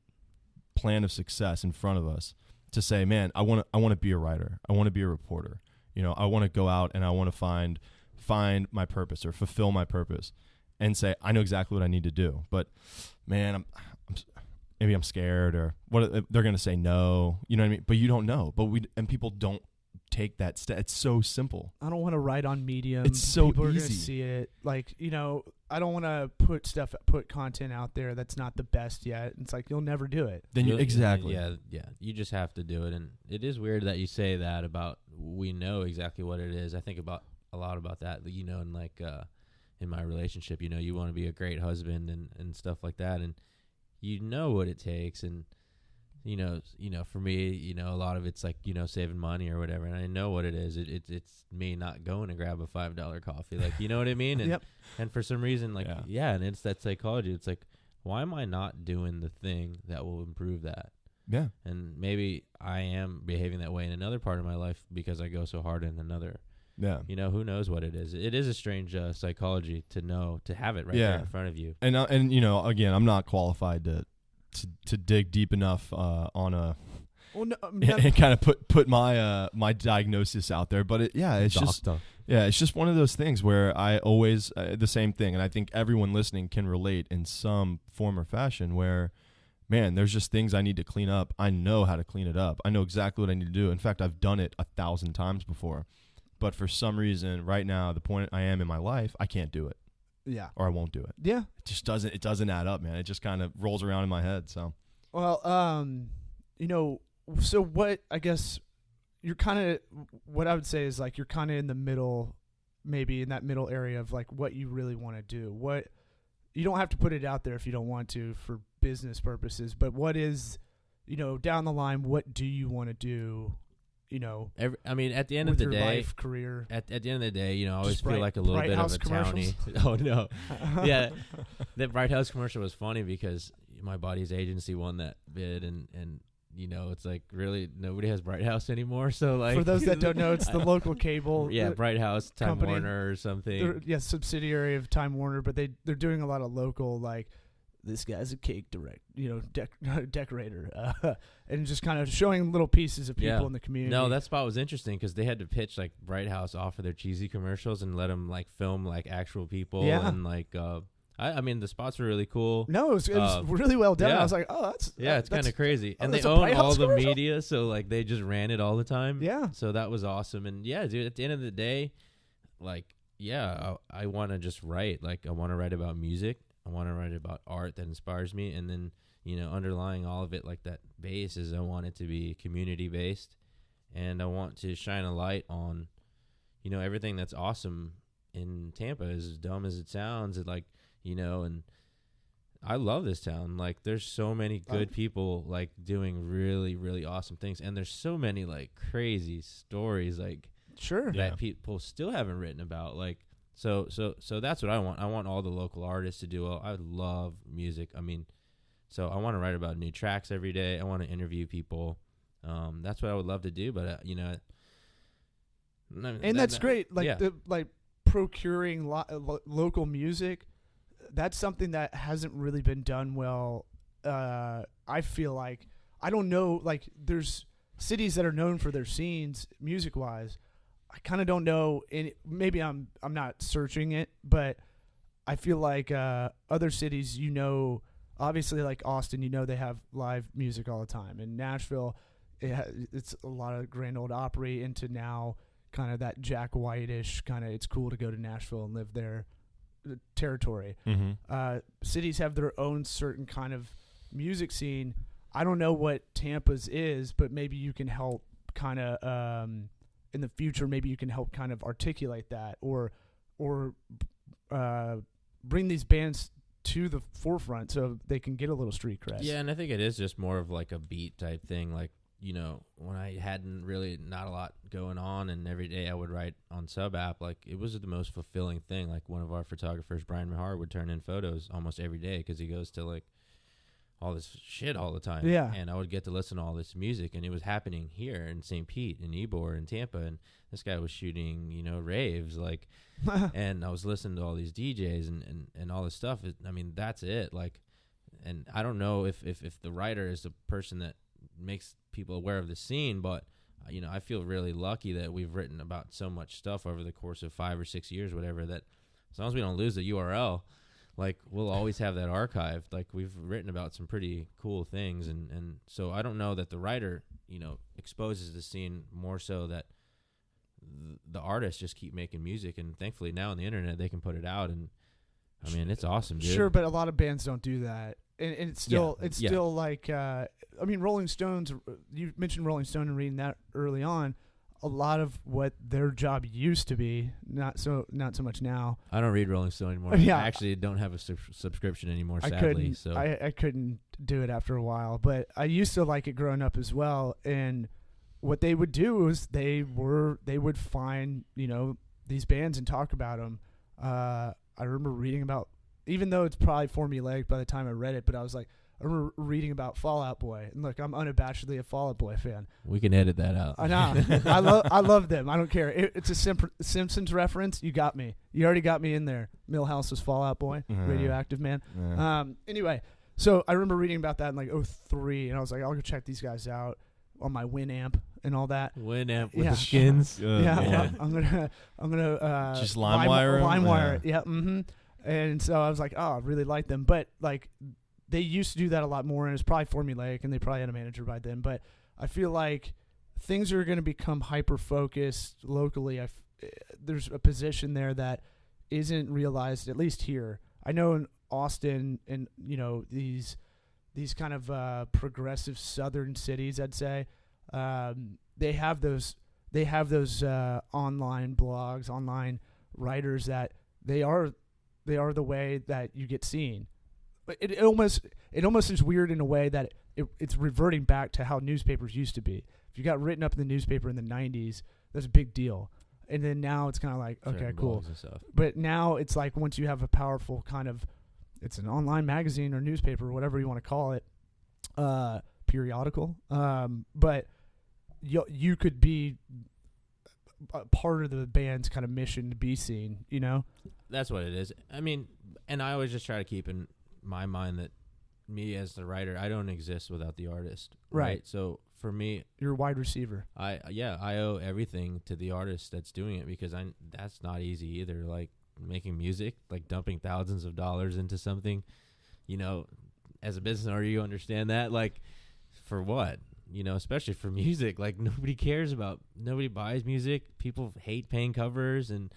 plan of success in front of us to say, man, I want to be a writer. I want to be a reporter. You know, I want to go out and I want to find my purpose or fulfill my purpose, and say, I know exactly what I need to do. But man, maybe I'm scared, or what they're going to say no, you know what I mean? But you don't know. But people don't take that step. It's so simple. I don't want to write on Medium. It's so people easy. Are going to see it. Like, I don't want to put content out there that's not the best yet. It's like, you'll never do it. Then exactly. Yeah. You just have to do it. And it is weird that you say that about, we know exactly what it is. I think about a lot about that, and like, in my relationship, you want to be a great husband and stuff like that. And you know what it takes. And, for me, a lot of it's like, saving money or whatever. And I know what it is. It's me not going to grab a $5 coffee. Like, you know what I mean? And, and for some reason, like, and it's that psychology. It's like, why am I not doing the thing that will improve that? Yeah. And maybe I am behaving that way in another part of my life because I go so hard in another. Yeah. Who knows what it is? It is a strange psychology to have it right there in front of you. And again, I'm not qualified to dig deep enough on a and kind of put my my diagnosis out there, but it's just one of those things where I always the same thing, and I think everyone listening can relate in some form or fashion, where, man, there's just things I need to clean up. I know how to clean it up. I know exactly what I need to do. In fact, I've done it 1,000 times before, but for some reason right now, the point I am in my life, I can't do it. Yeah. Or I won't do it. Yeah. It just doesn't add up, man. It just kind of rolls around in my head. So, well, so what, I guess you're kind of, what I would say is like, you're kind of in the middle, maybe in that middle area of like what you really want to do. You don't have to put it out there if you don't want to for business purposes, but what is, down the line, what do you want to do? At the end of the day, life, career. At the end of the day, I always Just feel like a little bit of a townie. Oh no, yeah, the Bright House commercial was funny because my buddy's agency won that bid, and it's like really nobody has Bright House anymore. So like, for those that don't know, it's the local cable. Yeah, Bright House, Time company. Warner or something. Subsidiary of Time Warner, but they're doing a lot of local, like, this guy's a cake decorator, and just kind of showing little pieces of people in the community. No, that spot was interesting because they had to pitch like Bright House off of their cheesy commercials and let them like film like actual people and like. The spots were really cool. No, it was really well done. I was like, oh, it's kind of crazy. And they own all the commercial? media, so like they just ran it all the time. Yeah. So that was awesome. And yeah, dude, at the end of the day, like, I want to just write. Like, I want to write about music. I want to write about art that inspires me. And then, underlying all of it, like that base is I want it to be community based. And I want to shine a light on, everything that's awesome in Tampa, as dumb as it sounds. And I love this town. Like, there's so many good people, like, doing really, really awesome things. And there's so many, like, crazy stories, like, that people still haven't written about. Like, so that's what I want. I want all the local artists to do well. I love music. So I want to write about new tracks every day. I want to interview people. That's what I would love to do. But, and that's great. Like, procuring local music. That's something that hasn't really been done well. I feel like, I don't know, like, there's cities that are known for their scenes music wise. I kind of don't know, and maybe I'm not searching it, but I feel like other cities, obviously like Austin, they have live music all the time. In Nashville, it's a lot of Grand Ole Opry into now kind of that Jack White-ish kind of, it's cool to go to Nashville and live there territory. Mm-hmm. Cities have their own certain kind of music scene. I don't know what Tampa's is, but maybe you can help kind of in the future. Maybe you can help kind of articulate that, or bring these bands to the forefront so they can get a little street cred. Yeah, and I think it is just more of like a beat type thing. Like, when I hadn't really not a lot going on, and every day I would write on Sub app, like, it was the most fulfilling thing. Like, one of our photographers, Brian Mahar, would turn in photos almost every day because he goes to like all this shit all the time. Yeah. And I would get to listen to all this music, and it was happening here in St. Pete, in Ybor, in Tampa, and this guy was shooting, raves, like, and I was listening to all these DJs and all this stuff. That's it. Like, and I don't know if the writer is the person that makes people aware of the scene, but I feel really lucky that we've written about so much stuff over the course of 5 or 6 years, whatever, that as long as we don't lose the URL, like, we'll always have that archived. Like, we've written about some pretty cool things, and so I don't know that the writer exposes the scene more so that the artists just keep making music, and thankfully now on the internet they can put it out, and it's awesome, dude. Sure, but a lot of bands don't do that. And it's still still like Rolling Stones. You mentioned Rolling Stone and reading that early on. A lot of what their job used to be, not so much now. I don't read Rolling Stone anymore. Yeah. I actually don't have a subscription anymore, sadly. I couldn't do it after a while, but I used to like it growing up as well. And what they would do is they would find these bands and talk about them. I remember reading about. Even though it's probably formulaic by the time I read it, but I was like, I remember reading about Fall Out Boy, and look, I'm unabashedly a Fall Out Boy fan. We can edit that out. I know. I love them. I don't care. It's a Simpsons reference. You got me. You already got me in there. Milhouse was Fall Out Boy, Radioactive Man. Anyway, so I remember reading about that in like 2003, and I was like, I'll go check these guys out on my Winamp and all that. Winamp with the skins. Yeah, I'm gonna just LimeWire. It. Yeah. Mm-hmm. And so I was like, oh, I really like them. But, like, they used to do that a lot more, and it's probably formulaic, and they probably had a manager by then. But I feel like things are going to become hyper-focused locally. there's a position there that isn't realized, at least here. I know in Austin and these kind of progressive southern cities, I'd say, they have those online blogs, online writers that they are the way that you get seen. It almost is weird in a way that it's reverting back to how newspapers used to be. If you got written up in the newspaper in the 90s, that's a big deal. And then now it's kind of like, okay, cool. But now it's like once you have a powerful kind of, it's an online magazine or newspaper or whatever you want to call it, periodical. But you could be a part of the band's kind of mission to be seen, That's what it is. I mean, and I always just try to keep in my mind that me as the writer, I don't exist without the artist. Right. So for me, you're a wide receiver. I owe everything to the artist that's doing it, because that's not easy either. Like making music, like dumping thousands of dollars into something, as a business owner, you understand that, like, for what? Especially for music, like nobody buys music. People hate paying covers, and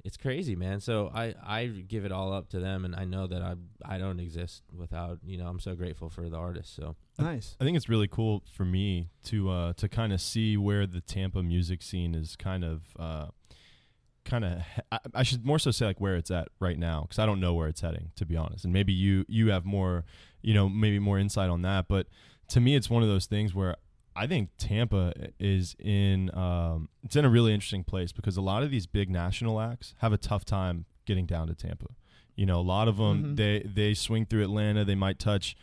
it's crazy, man. So I give it all up to them, and I know that I don't exist without, I'm so grateful for the artists. So nice. I think it's really cool for me to kind of see where the Tampa music scene is I should more so say like where it's at right now, because I don't know where it's heading, to be honest. And maybe you have more, maybe more insight on that. But to me, it's one of those things where I think Tampa is in it's in a really interesting place, because a lot of these big national acts have a tough time getting down to Tampa. A lot of them, they swing through Atlanta, they might touch,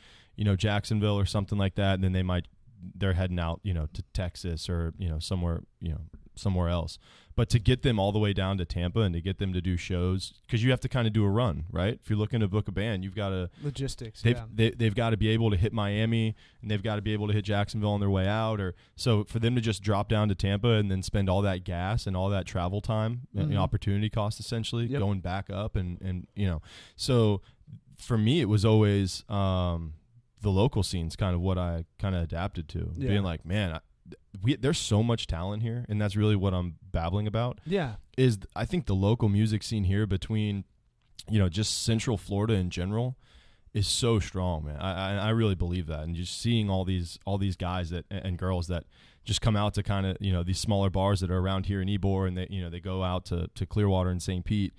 Jacksonville or something like that, and then they're heading out, to Texas or, somewhere else. But to get them all the way down to Tampa and to get them to do shows, because you have to kind of do a run, right? If you're looking to book a band, you've got to logistics. They've got to be able to hit Miami, and they've got to be able to hit Jacksonville on their way out. Or so for them to just drop down to Tampa and then spend all that gas and all that travel time, and opportunity cost essentially going back up, and so for me it was always the local scene's kind of what I kind of adapted to, being like, man, there's so much talent here, and that's really what I'm babbling about. Yeah, is I think the local music scene here between, just Central Florida in general is so strong, man. I really believe that, and just seeing all these guys that and girls that just come out to kind of these smaller bars that are around here in Ybor, and they go out to Clearwater and St. Pete.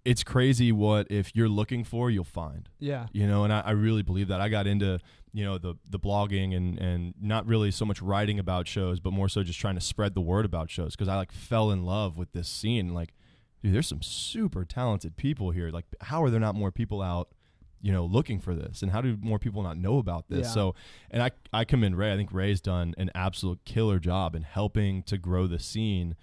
It's crazy what if you're looking for, you'll find. Yeah. And I really believe that. I got into, the blogging and not really so much writing about shows, but more so just trying to spread the word about shows, because I fell in love with this scene. Like, dude, there's some super talented people here. Like, how are there not more people out, looking for this? And how do more people not know about this? Yeah. So, and I commend Ray. I think Ray's done an absolute killer job in helping to grow the scene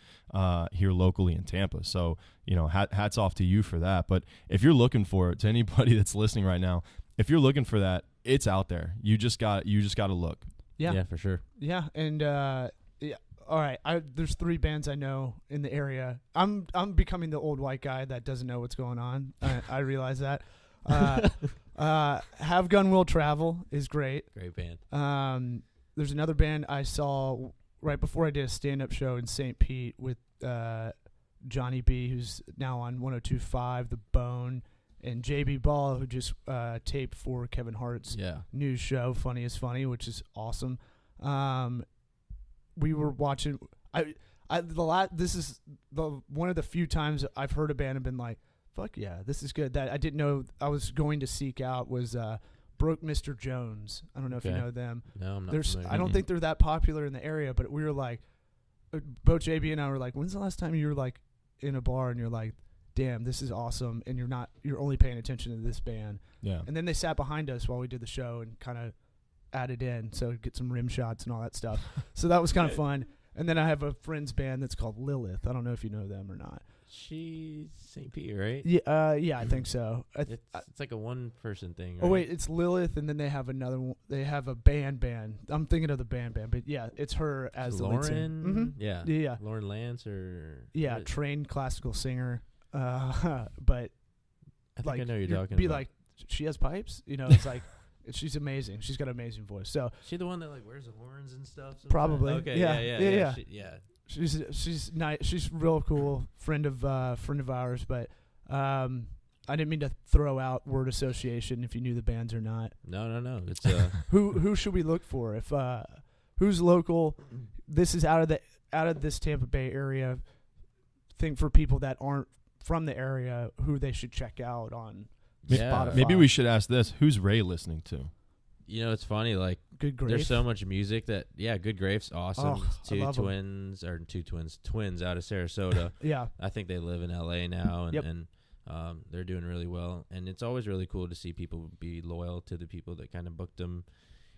here locally in Tampa. So, hats off to you for that. But if you're looking for it, to anybody that's listening right now, if you're looking for that, it's out there. You just got to look. Yeah, for sure. Yeah, and all right. There's 3 bands I know in the area. I'm becoming the old white guy that doesn't know what's going on. I realize that. Have Gun Will Travel is great. Great band. There's another band I saw right before I did a stand-up show in St. Pete with Johnny B, who's now on 102.5 The Bone, and JB Ball, who just taped for Kevin Hart's new show, Funny is Funny, which is awesome. We were watching. This is one of the few times I've heard a band and been like, fuck yeah, this is good. That I didn't know I was going to seek out was Broke Mr. Jones. I don't know if you know them. No, I'm not familiar. I don't think they're that popular in the area, but we were like, both JB and I were like, when's the last time you were like in a bar and you're like, damn, this is awesome, and you're only paying attention to this band. Yeah. And then they sat behind us while we did the show and kind of added in, so get some rim shots and all that stuff. So that was kind of fun. And then I have a friend's band that's called Lilith. I don't know if you know them or not. She's St. Pete, right? Yeah, I think so. It's like a one-person thing, right? Oh, wait, it's Lilith, and then they have another one. They have a band. I'm thinking of the band, but yeah, it's her as the lead singer. Lauren? Yeah. Lauren Lance or... Yeah, trained classical singer. But I think I know you're talking be about. like, she has pipes? It's like... She's amazing. She's got an amazing voice. So she the one that like wears the horns and stuff? Sometimes? Probably. Okay. Yeah. She's nice. She's real cool. Friend of ours. But I didn't mean to throw out word association if you knew the bands or not. No. It's who should we look for if who's local? This is out of this Tampa Bay area. Think for people that aren't from the area who they should check out on Spotify. Maybe we should ask this: who's Ray listening to? You know, it's funny. Like, Good Grape. there's so much music that Good Grapes, awesome. Oh, I love twins out of Sarasota. Yeah. I think they live in LA now, and, Yep. and they're doing really well. And it's always really cool to see people be loyal to the people that kind of booked them,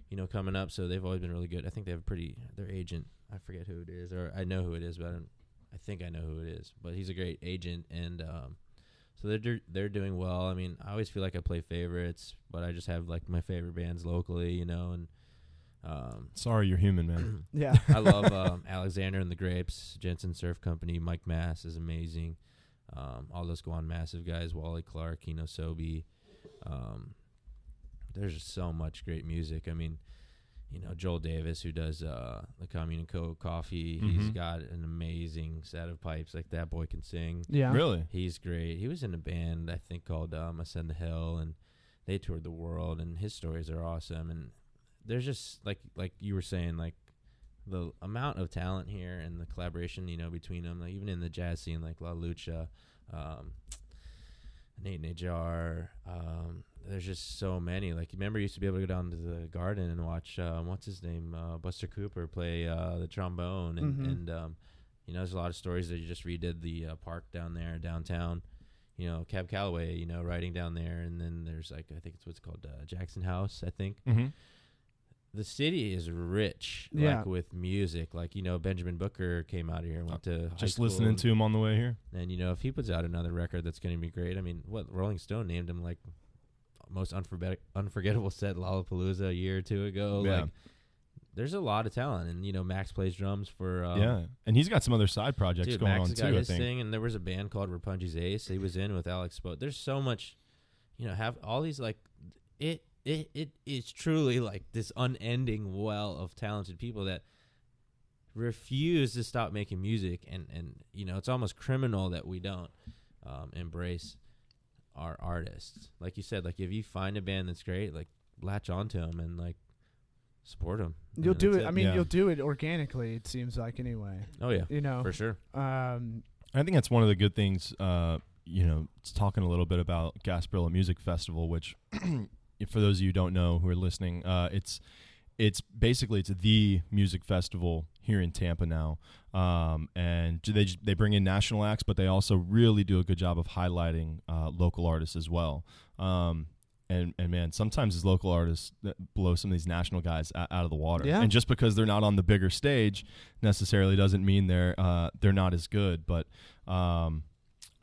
you know, coming up. So they've always been really good. I think they have their agent, I forget who it is, or I know who it is, but I think I know who it is. But he's a great agent, and so they're doing well. I mean, I always feel like I play favorites, but I just have like my favorite bands locally, you know. And Sorry, you're human, man. Yeah. I love Alexander and the Grapes, Jensen Surf Company. Mike Mass is amazing. All those Go On Massive guys, Wally Clark, Kino Sobe. There's just so much great music. I mean, you know, Joel Davis, who does the Commune and Co. Coffee, he's got an amazing set of pipes. Like, that boy can sing. Yeah. Really? He's great. He was in a band, I think, called Ascend the Hill, and they toured the world, and his stories are awesome. And there's just, like you were saying, like, the amount of talent here and the collaboration, you know, between them, like even in the jazz scene, like La Lucha, Nate Najar, there's just so many. Like, remember, you used to be able to go down to the Garden and watch what's his name, Buster Cooper play the trombone, and you know, there's a lot of stories that you just redid the park down there downtown. You know, Cab Calloway, you know, riding down there, and then there's like, I think it's what's called Jackson House, I think. Mm-hmm. The city is rich, Yeah. like, with music. Like, you know, Benjamin Booker came out here and went to high Just school, listening to him on the way here. and you know, if he puts out another record that's going to be great. I mean, Rolling Stone named him like most unforgettable set Lollapalooza a year or two ago. Yeah. Like, there's a lot of talent, and you know, Max plays drums for Yeah, and he's got some other side projects dude, going Max on has got too. I his think. thing, and there was a band called Rapunji's Ace. He was in with Alex Spo. There's so much, you know, have all these, like, it is truly like this unending well of talented people that refuse to stop making music, and you know, it's almost criminal that we don't embrace our artists. Like you said, like, if you find a band that's great, like, latch onto them and like support them. You'll do it. It. I mean, Yeah. you'll do it organically, it seems like, anyway. Oh yeah, You know. for sure. I think that's one of the good things. You know, it's talking a little bit about Gasparilla Music Festival, which, for those of you who don't know who are listening, it's basically the music festival here in Tampa now, and they bring in national acts, but they also really do a good job of highlighting local artists as well. And man, sometimes these local artists that blow some of these national guys out of the water. Yeah. And just because they're not on the bigger stage necessarily doesn't mean they're not as good. But I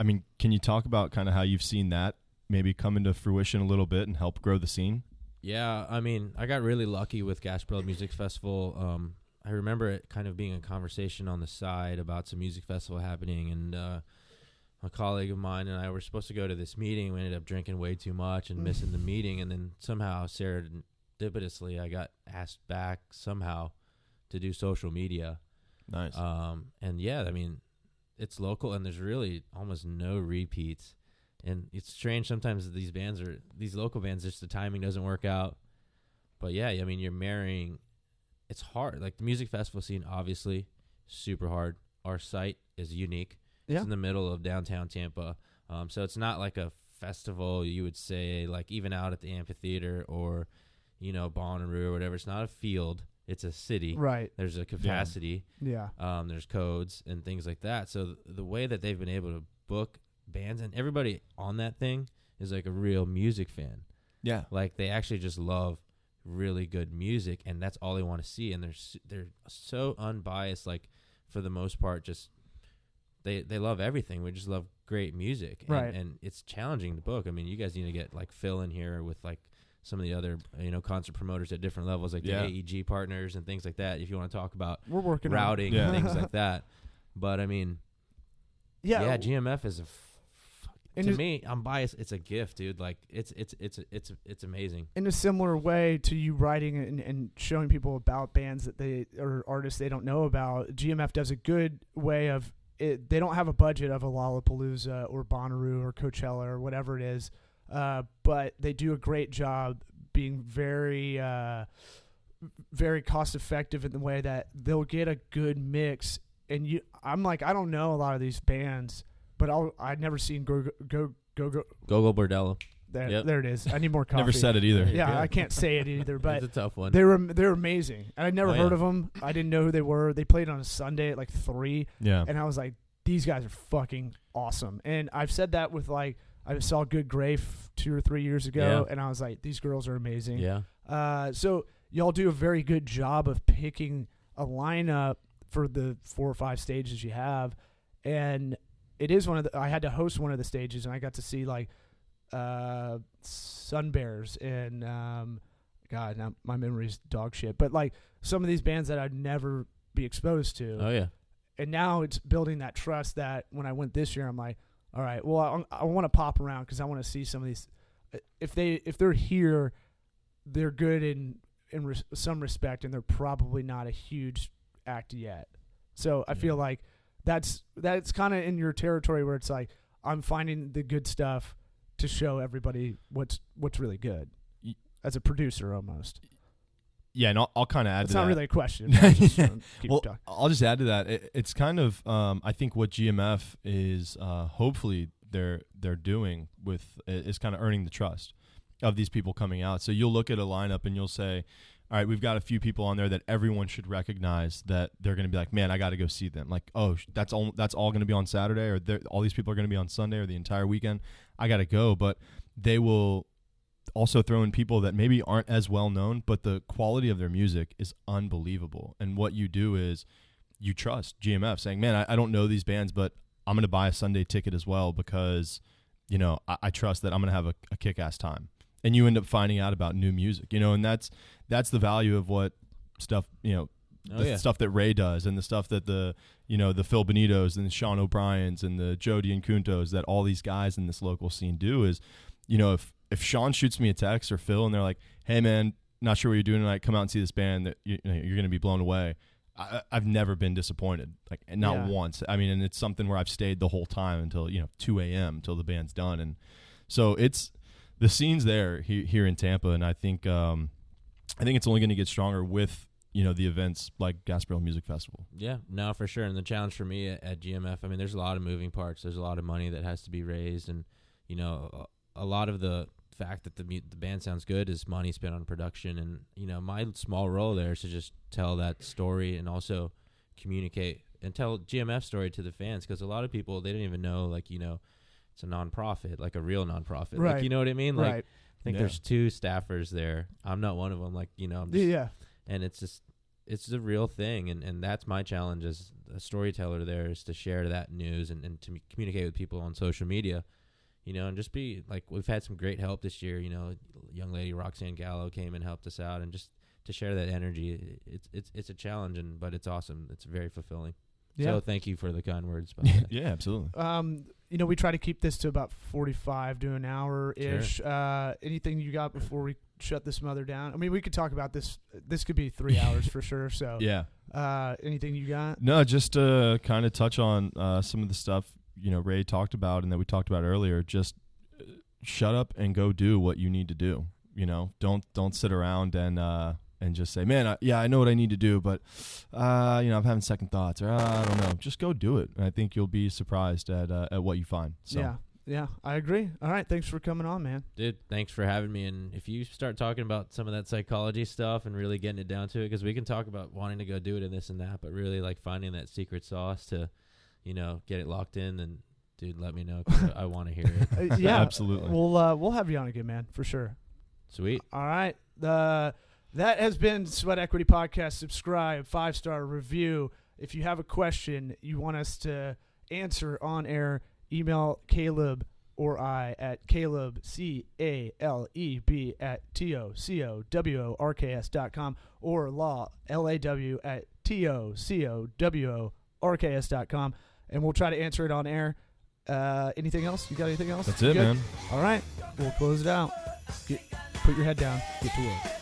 mean, can you talk about kind of how you've seen that maybe come into fruition a little bit and help grow the scene? Yeah, I mean, I got really lucky with Gasparilla Music Festival. I remember it kind of being a conversation on the side about some music festival happening, and a colleague of mine and I were supposed to go to this meeting. We ended up drinking way too much and missing the meeting, and then somehow serendipitously I got asked back somehow to do social media. Nice. And yeah, I mean, it's local, and there's really almost no repeats. And it's strange sometimes that these local bands, just the timing doesn't work out. But yeah, I mean, you're marrying. It's hard. Like, the music festival scene, obviously, super hard. Our site is unique. Yeah. It's in the middle of downtown Tampa. So it's not like a festival, you would say, like even out at the amphitheater or, you know, Bonnaroo or whatever. It's not a field. It's a city. Right. There's a capacity. Yeah. There's codes and things like that. So the way that they've been able to book bands, and everybody on that thing is like a real music fan. Yeah. Like, they actually just love really good music, and that's all they want to see. And they're so unbiased. Like, for the most part, just they love everything. We just love great music. Right. And it's challenging to book. I mean, you guys need to get like Phil in here with like some of the other, you know, concert promoters at different levels, like Yeah. the AEG partners and things like that. If you want to talk about We're working routing Yeah. and things like that. But I mean, Yeah. yeah, GMF is And to me, I'm biased. It's a gift, dude. Like it's amazing. In a similar way to you writing and showing people about bands that they or artists they don't know about, GMF does a good way of it. They don't have a budget of a Lollapalooza or Bonnaroo or Coachella or whatever it is, but they do a great job being very, very cost effective in the way that they'll get a good mix. And I'm like, I don't know a lot of these bands, but I'd never seen Go Bordello. There it is. I need more coffee. Never said it either. Yeah, I can't say it either, but it's a tough one. They're amazing. And I'd never heard of them. I didn't know who they were. They played on a Sunday at like 3. Yeah. And I was like, these guys are fucking awesome. And I've said that with like, I saw Good Grave 2 or 3 years ago, and I was like, these girls are amazing. Yeah. So y'all do a very good job of picking a lineup for the 4 or 5 stages you have. And it is I had to host one of the stages, and I got to see like Sun Bears and God, now my memory's dog shit. But like some of these bands that I'd never be exposed to. Oh yeah. And now it's building that trust that when I went this year, I'm like, all right, well, I want to pop around because I want to see some of these. If they're here, they're good in some respect, and they're probably not a huge act yet. So I feel like that's kind of in your territory where it's like I'm finding the good stuff to show everybody what's really good as a producer almost. Yeah, and I'll kind of add to that. It's not really a question. I'll just add to that. It's kind of I think what GMF is hopefully they're doing with is kind of earning the trust of these people coming out. So you'll look at a lineup and you'll say, all right, we've got a few people on there that everyone should recognize that they're going to be like, man, I got to go see them. Like, oh, that's all going to be on Saturday, or all these people are going to be on Sunday or the entire weekend. I got to go. But they will also throw in people that maybe aren't as well known, but the quality of their music is unbelievable. And what you do is you trust GMF saying, man, I don't know these bands, but I'm going to buy a Sunday ticket as well because, you know, I trust that I'm going to have a kick-ass time. And you end up finding out about new music, you know, and that's the value of what stuff, you know, stuff that Ray does and the stuff that the Phil Benitos and the Sean O'Briens and the Joe D'Incuntos, that all these guys in this local scene do is, you know, if Sean shoots me a text or Phil and they're like, hey man, not sure what you're doing tonight, come out and see this band that you're going to be blown away. I've never been disappointed, like not once. I mean, and it's something where I've stayed the whole time until 2 a.m. till the band's done, and so the scene's there here in Tampa, and I think it's only going to get stronger with the events like Gasparilla Music Festival. Yeah, no, for sure. And the challenge for me at GMF, I mean, there's a lot of moving parts. There's a lot of money that has to be raised, and a lot of the fact that the band sounds good is money spent on production. And my small role there is to just tell that story and also communicate and tell GMF story to the fans, because a lot of people, they didn't even know it's a nonprofit, like a real nonprofit. Right. Like, you know what I mean? Like, right. I think there's 2 staffers there. I'm not one of them. Like, I'm just, and it's a real thing. And that's my challenge as a storyteller there, is to share that news and to communicate with people on social media, and just be like, we've had some great help this year. Young lady Roxanne Gallo came and helped us out, and just to share that energy. It's a challenge, but it's awesome. It's very fulfilling. Yeah. So thank you for the kind words. Yeah, absolutely. We try to keep this to about 45 to an hour-ish. Sure. Anything you got before we shut this mother down? I mean, we could talk about this. This could be 3 hours for sure. So yeah. Anything you got? No, just to kind of touch on some of the stuff Ray talked about and that we talked about earlier. Just shut up and go do what you need to do. Don't sit around and just say, man, I know what I need to do, but, I'm having second thoughts, or I don't know. Just go do it. And I think you'll be surprised at what you find. So. Yeah, I agree. All right, thanks for coming on, man. Dude, thanks for having me. And if you start talking about some of that psychology stuff and really getting it down to it, because we can talk about wanting to go do it and this and that, but really like finding that secret sauce to, get it locked in, and dude, let me know, because I want to hear it. Yeah, absolutely. We'll have you on again, man, for sure. Sweet. All right. That has been Sweat Equity Podcast. Subscribe, 5-star review. If you have a question you want us to answer on air, email Caleb or I at Caleb, CALEB at TOCOWORKS.com, or LAW at TOCOWORKS.com, and we'll try to answer it on air. Anything else? You got anything else? That's You it, good? man. All right. We'll close it out. Put your head down. Get to work.